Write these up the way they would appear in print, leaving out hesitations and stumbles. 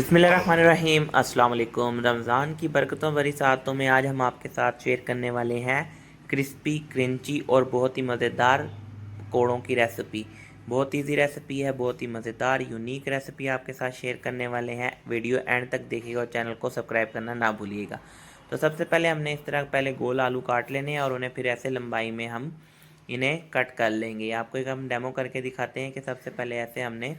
बिस्मिल्लाहिर्रहमानिर्रहीम। अस्सलाम वालेकुम। रमज़ान की बरकतों भरी सातों में आज हम आपके साथ शेयर करने वाले हैं क्रिस्पी क्रंची और बहुत ही मज़ेदार पकौड़ों की रेसिपी। बहुत ईजी रेसिपी है, बहुत ही मज़ेदार यूनिक रेसिपी आपके साथ शेयर करने वाले हैं। वीडियो एंड तक देखिएगा और चैनल को सब्सक्राइब करना ना भूलिएगा। तो सबसे पहले हमने इस तरह पहले गोल आलू काट लेने हैं और उन्हें फिर ऐसे लंबाई में हम इन्हें कट कर लेंगे। आपको एक हम डेमो करके दिखाते हैं कि सबसे पहले ऐसे हमने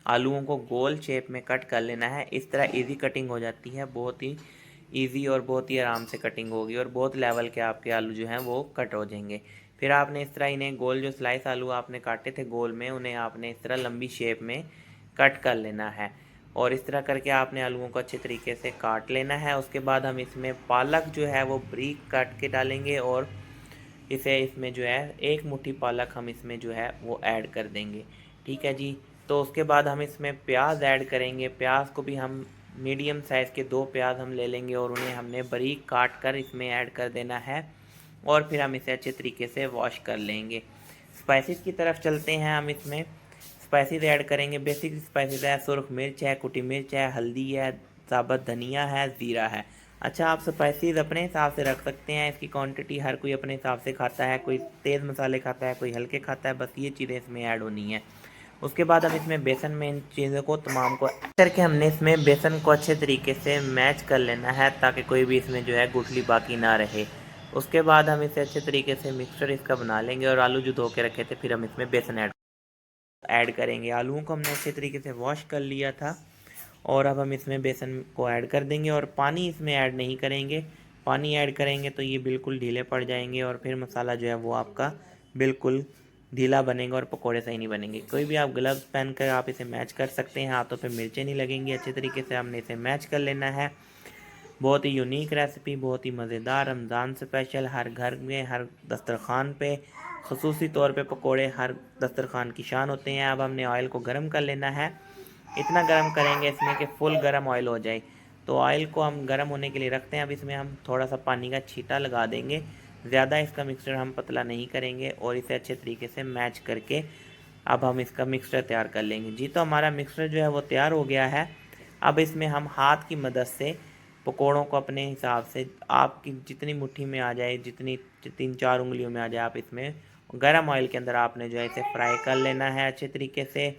आलूओं को गोल शेप में कट कर लेना है। इस तरह इजी कटिंग हो जाती है, बहुत ही इजी और बहुत ही आराम से कटिंग होगी और बहुत लेवल के आपके आलू जो हैं वो कट हो जाएंगे। फिर आपने इस तरह इन्हें गोल जो स्लाइस आलू आपने काटे थे गोल में, उन्हें आपने इस तरह लंबी शेप में कट कर लेना है और इस तरह करके आपने आलूओं को अच्छे तरीके से काट लेना है। उसके बाद हम इसमें पालक जो है वो ब्रीक काट के डालेंगे और इसे इसमें जो है एक मुट्ठी पालक हम इसमें जो है वो ऐड कर देंगे। ठीक है जी। तो उसके बाद हम इसमें प्याज ऐड करेंगे। प्याज को भी हम मीडियम साइज़ के 2 प्याज हम ले लेंगे और उन्हें हमने बारीक काट कर इसमें ऐड कर देना है और फिर हम इसे अच्छे तरीके से वॉश कर लेंगे। स्पाइसेस की तरफ चलते हैं। हम इसमें स्पाइसेस ऐड करेंगे। बेसिक स्पाइसेस है, सुरख मिर्च है, कुटी मिर्च है, हल्दी है, साबुत धनिया है, ज़ीरा है। अच्छा, आप स्पाइसेस अपने हिसाब से रख सकते हैं। इसकी क्वांटिटी हर कोई अपने हिसाब से खाता है, कोई तेज़ मसाले खाता है, कोई हल्के खाता है। बस ये चीज़ें इसमें ऐड होनी है। उसके बाद हम इसमें बेसन में इन चीज़ों को तमाम को करके हमने इसमें बेसन को अच्छे तरीके से मैच कर लेना है ताकि कोई भी इसमें जो है गुठली बाकी ना रहे। उसके बाद हम इसे अच्छे तरीके से मिक्सचर इसका बना लेंगे और आलू जो धो के रखे थे फिर हम इसमें बेसन ऐड करेंगे। आलूओं को हमने अच्छे तरीके से वॉश कर लिया था और अब हम इसमें बेसन को ऐड कर देंगे और पानी इसमें ऐड नहीं करेंगे। पानी ऐड करेंगे तो ये बिल्कुल ढीले पड़ जाएंगे और फिर मसाला जो है वो आपका बिल्कुल ढीला बनेगा और पकोड़े सही नहीं बनेंगे। कोई भी आप ग्लव्स पहन कर आप इसे मैच कर सकते हैं, हाथों पे मिर्चें नहीं लगेंगी। अच्छे तरीके से हमने इसे मैच कर लेना है। बहुत ही यूनिक रेसिपी, बहुत ही मज़ेदार, रमज़ान स्पेशल, हर घर में हर दस्तरखान पे खसूसी तौर पे पकोड़े हर दस्तरखान की शान होते हैं। अब हमने ऑयल को गर्म कर लेना है। इतना गर्म करेंगे इसमें कि फुल गर्म ऑयल हो जाए। तो ऑयल को हम गर्म होने के लिए रखते हैं। अब इसमें हम थोड़ा सा पानी का छींटा लगा देंगे। ज़्यादा इसका मिक्सचर हम पतला नहीं करेंगे और इसे अच्छे तरीके से मैच करके अब हम इसका मिक्सचर तैयार कर लेंगे। जी, तो हमारा मिक्सचर जो है वो तैयार हो गया है। अब इसमें हम हाथ की मदद से पकोड़ों को अपने हिसाब से आपकी जितनी मुट्ठी में आ जाए, जितनी 3-4 उंगलियों में आ जाए, आप इसमें गर्म ऑयल के अंदर आपने जो है इसे फ्राई कर लेना है अच्छे तरीके से।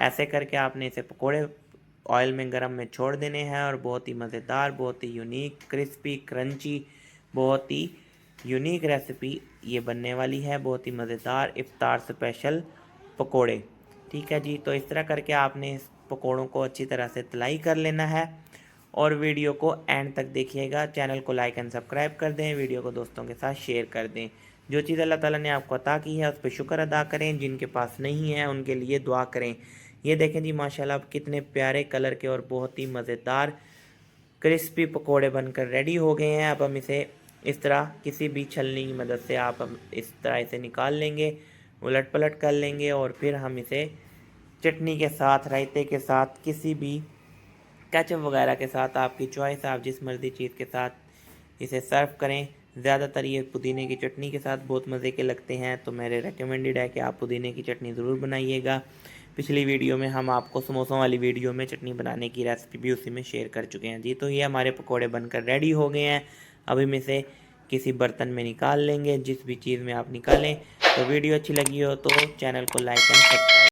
ऐसे करके आपने इसे पकोड़े ऑयल में गरम में छोड़ देने हैं और बहुत ही मज़ेदार, बहुत ही यूनिक, क्रिस्पी, क्रंची, बहुत ही यूनिक रेसिपी ये बनने वाली है। बहुत ही मज़ेदार इफ्तार स्पेशल पकोड़े। ठीक है जी। तो इस तरह करके आपने इस पकोड़ों को अच्छी तरह से तलाई कर लेना है और वीडियो को एंड तक देखिएगा। चैनल को लाइक एंड सब्सक्राइब कर दें, वीडियो को दोस्तों के साथ शेयर कर दें। जो चीज़ अल्लाह ताला ने आपको अता की है उस पर शुक्र अदा करें। जिनके पास नहीं है उनके लिए दुआ करें। ये देखें जी, माशाल्लाह कितने प्यारे कलर के और बहुत ही मज़ेदार क्रिस्पी पकोड़े बनकर रेडी हो गए हैं। अब हम इसे इस तरह किसी भी छलनी की मदद से आप हम इस तरह इसे निकाल लेंगे, उलट पलट कर लेंगे और फिर हम इसे चटनी के साथ, रायते के साथ, किसी भी केचप वगैरह के साथ, आपकी चॉइस, आप जिस मर्ज़ी चीज़ के साथ इसे सर्व करें। ज़्यादातर ये पुदीने की चटनी के साथ बहुत मज़े के लगते हैं, तो मेरे रेकमेंडेड है कि आप पुदीने की चटनी ज़रूर बनाइएगा। पिछली वीडियो में हम आपको समोसों वाली वीडियो में चटनी बनाने की रेसिपी भी उसी में शेयर कर चुके हैं। जी, तो ये हमारे पकोड़े बनकर रेडी हो गए हैं। अब हम इसे किसी बर्तन में निकाल लेंगे, जिस भी चीज़ में आप निकालें। तो वीडियो अच्छी लगी हो तो चैनल को लाइक एंड सब्सक्राइब